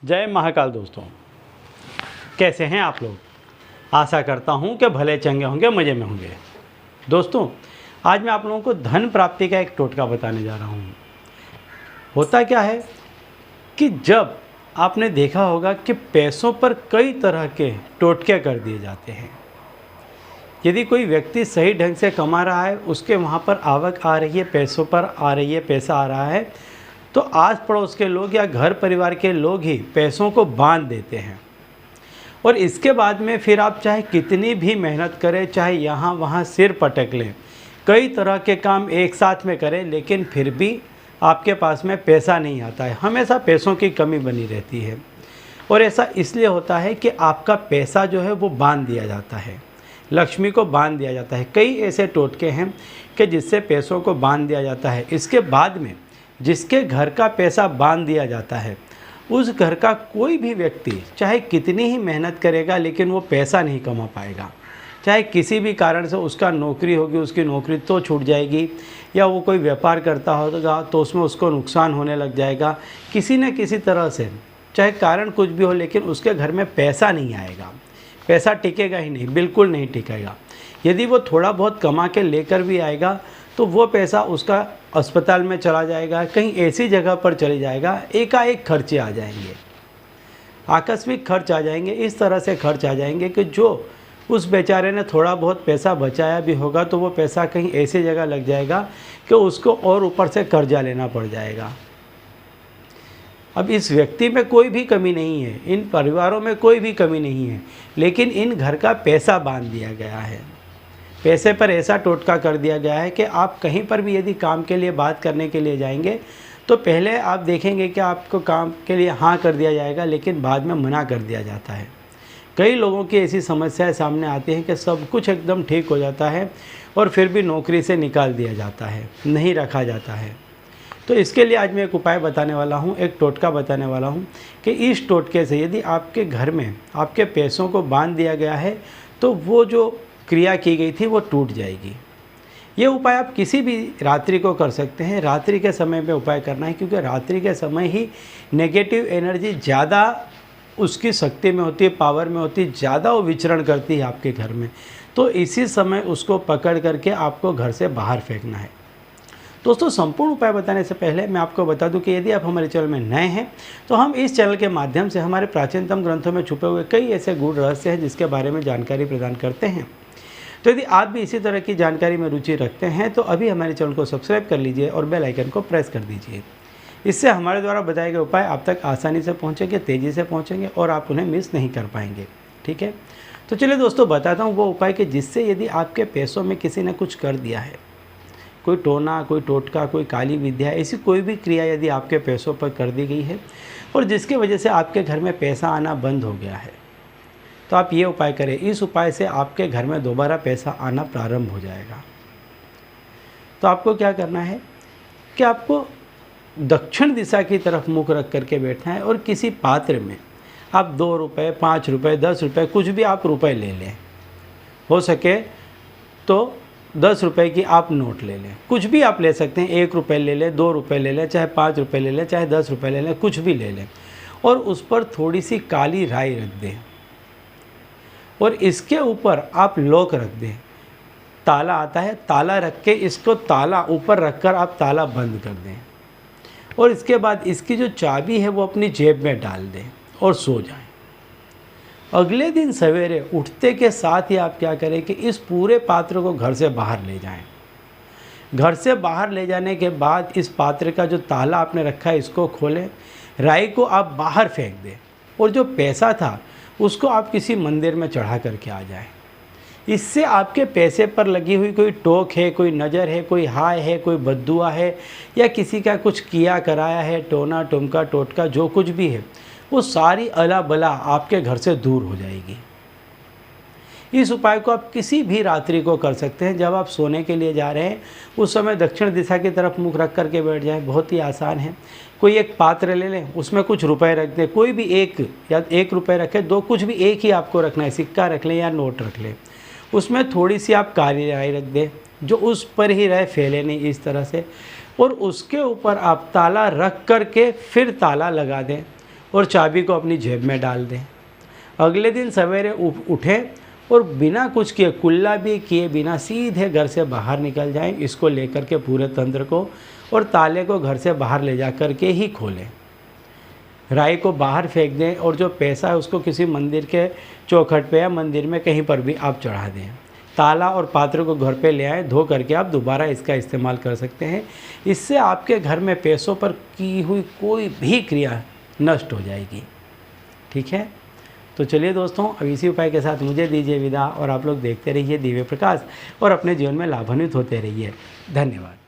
जय महाकाल दोस्तों, कैसे हैं आप लोग। आशा करता हूं कि भले चंगे होंगे, मज़े में होंगे। दोस्तों, आज मैं आप लोगों को धन प्राप्ति का एक टोटका बताने जा रहा हूं। होता क्या है कि जब आपने देखा होगा कि पैसों पर कई तरह के टोटके कर दिए जाते हैं। यदि कोई व्यक्ति सही ढंग से कमा रहा है, उसके वहाँ पर आवक आ रही है, पैसों पर आ रही है, पैसा आ रहा है, तो आस पड़ोस के लोग या घर परिवार के लोग ही पैसों को बांध देते हैं। और इसके बाद में फिर आप चाहे कितनी भी मेहनत करें, चाहे यहाँ वहाँ सिर पटक लें, कई तरह के काम एक साथ में करें, लेकिन फिर भी आपके पास में पैसा नहीं आता है। हमेशा पैसों की कमी बनी रहती है। और ऐसा इसलिए होता है कि आपका पैसा जो है वो बांध दिया जाता है, लक्ष्मी को बांध दिया जाता है। कई ऐसे टोटके हैं कि जिससे पैसों को बांध दिया जाता है। इसके बाद में जिसके घर का पैसा बांध दिया जाता है, उस घर का कोई भी व्यक्ति चाहे कितनी ही मेहनत करेगा, लेकिन वो पैसा नहीं कमा पाएगा। चाहे किसी भी कारण से उसका नौकरी होगी, उसकी नौकरी तो छूट जाएगी, या वो कोई व्यापार करता होगा तो उसमें उसको नुकसान होने लग जाएगा। किसी न किसी तरह से, चाहे कारण कुछ भी हो, लेकिन उसके घर में पैसा नहीं आएगा। पैसा टिकेगा ही नहीं, बिल्कुल नहीं टिकेगा। यदि वो थोड़ा बहुत कमा के लेकर भी आएगा तो वो पैसा उसका अस्पताल में चला जाएगा, कहीं ऐसी जगह पर चले जाएगा, एकाएक खर्चे आ जाएंगे, आकस्मिक खर्च आ जाएंगे। इस तरह से खर्च आ जाएंगे कि जो उस बेचारे ने थोड़ा बहुत पैसा बचाया भी होगा तो वो पैसा कहीं ऐसी जगह लग जाएगा कि उसको और ऊपर से कर्जा लेना पड़ जाएगा। अब इस व्यक्ति में कोई भी कमी नहीं है, इन परिवारों में कोई भी कमी नहीं है, लेकिन इन घर का पैसा बांध दिया गया है। पैसे पर ऐसा टोटका कर दिया गया है कि आप कहीं पर भी यदि काम के लिए बात करने के लिए जाएंगे तो पहले आप देखेंगे कि आपको काम के लिए हाँ कर दिया जाएगा, लेकिन बाद में मना कर दिया जाता है। कई लोगों की ऐसी समस्याएं सामने आती हैं कि सब कुछ एकदम ठीक हो जाता है और फिर भी नौकरी से निकाल दिया जाता है, नहीं रखा जाता है। तो इसके लिए आज मैं एक उपाय बताने वाला हूँ, एक टोटका बताने वाला हूँ कि इस टोटके से यदि आपके घर में आपके पैसों को बांध दिया गया है तो वो जो क्रिया की गई थी वो टूट जाएगी। ये उपाय आप किसी भी रात्रि को कर सकते हैं। रात्रि के समय में उपाय करना है, क्योंकि रात्रि के समय ही नेगेटिव एनर्जी ज़्यादा उसकी शक्ति में होती है, पावर में होती है, ज़्यादा वो विचरण करती है आपके घर में। तो इसी समय उसको पकड़ करके आपको घर से बाहर फेंकना है। दोस्तों, संपूर्ण उपाय बताने से पहले मैं आपको बता दूं कि यदि आप हमारे चैनल में नए हैं तो हम इस चैनल के माध्यम से हमारे प्राचीनतम ग्रंथों में छुपे हुए कई ऐसे गूढ़ रहस्य हैं जिसके बारे में जानकारी प्रदान करते हैं। तो यदि आप भी इसी तरह की जानकारी में रुचि रखते हैं तो अभी हमारे चैनल को सब्सक्राइब कर लीजिए और बेल आइकन को प्रेस कर दीजिए। इससे हमारे द्वारा बताए गए उपाय आप तक आसानी से पहुंचेंगे, तेज़ी से पहुंचेंगे और आप उन्हें मिस नहीं कर पाएंगे। ठीक है, तो चलिए दोस्तों, बताता हूँ वो उपाय कि जिससे यदि आपके पैसों में किसी ने कुछ कर दिया है, कोई टोना, कोई टोटका, कोई काली विद्या, ऐसी कोई भी क्रिया यदि आपके पैसों पर कर दी गई है और जिसकी वजह से आपके घर में पैसा आना बंद हो गया है, तो आप ये उपाय करें। इस उपाय से आपके घर में दोबारा पैसा आना प्रारंभ हो जाएगा। तो आपको क्या करना है कि आपको दक्षिण दिशा की तरफ मुख रख करके बैठना है और किसी पात्र में आप 2 रुपये, 5 रुपये, 10 रुपये, कुछ भी आप रुपए ले लें। हो सके तो 10 रुपये की आप नोट ले लें, कुछ भी आप ले सकते हैं। 1 रुपये ले लें, 2 रुपये ले लें, चाहे 5 रुपये ले लें, चाहे 10 रुपये ले लें, कुछ भी ले लें। और उस पर थोड़ी सी काली राई रख दें और इसके ऊपर आप लॉक रख दें। ताला आता है, ताला रख के इसको ताला ऊपर रखकर आप ताला बंद कर दें और इसके बाद इसकी जो चाबी है वो अपनी जेब में डाल दें और सो जाएं। अगले दिन सवेरे उठते के साथ ही आप क्या करें कि इस पूरे पात्र को घर से बाहर ले जाएं। घर से बाहर ले जाने के बाद इस पात्र का जो ताला आपने रखा है इसको खोलें, राई को आप बाहर फेंक दें और जो पैसा था उसको आप किसी मंदिर में चढ़ा करके आ जाएं। इससे आपके पैसे पर लगी हुई कोई टोक है, कोई नज़र है, कोई हाय है, कोई बद्दुआ है, या किसी का कुछ किया कराया है, टोना टुमका टोटका जो कुछ भी है, वो सारी अला बला आपके घर से दूर हो जाएगी। इस उपाय को आप किसी भी रात्रि को कर सकते हैं। जब आप सोने के लिए जा रहे हैं उस समय दक्षिण दिशा की तरफ मुख रख करके बैठ जाएं। बहुत ही आसान है। कोई एक पात्र ले लें, उसमें कुछ रुपए रख दें, कोई भी एक, या 1 रुपये रखें, 2, कुछ भी एक ही आपको रखना है, सिक्का रख लें या नोट रख लें। उसमें थोड़ी सी आप काली राई रख दें जो उस पर ही रहे, फैले नहीं, इस तरह से। और उसके ऊपर आप ताला रख करके फिर ताला लगा दें और चाबी को अपनी जेब में डाल दें। अगले दिन सवेरे उठे और बिना कुछ किए, कुल्ला भी किए बिना सीधे घर से बाहर निकल जाएं। इसको लेकर के पूरे तंत्र को और ताले को घर से बाहर ले जा कर के ही खोलें। राई को बाहर फेंक दें और जो पैसा है उसको किसी मंदिर के चौखट पे या मंदिर में कहीं पर भी आप चढ़ा दें। ताला और पात्र को घर पे ले आए, धो करके आप दोबारा इसका इस्तेमाल कर सकते हैं। इससे आपके घर में पैसों पर की हुई कोई भी क्रिया नष्ट हो जाएगी। ठीक है, तो चलिए दोस्तों, अब इसी उपाय के साथ मुझे दीजिए विदा और आप लोग देखते रहिए दिव्य प्रकाश और अपने जीवन में लाभान्वित होते रहिए। धन्यवाद।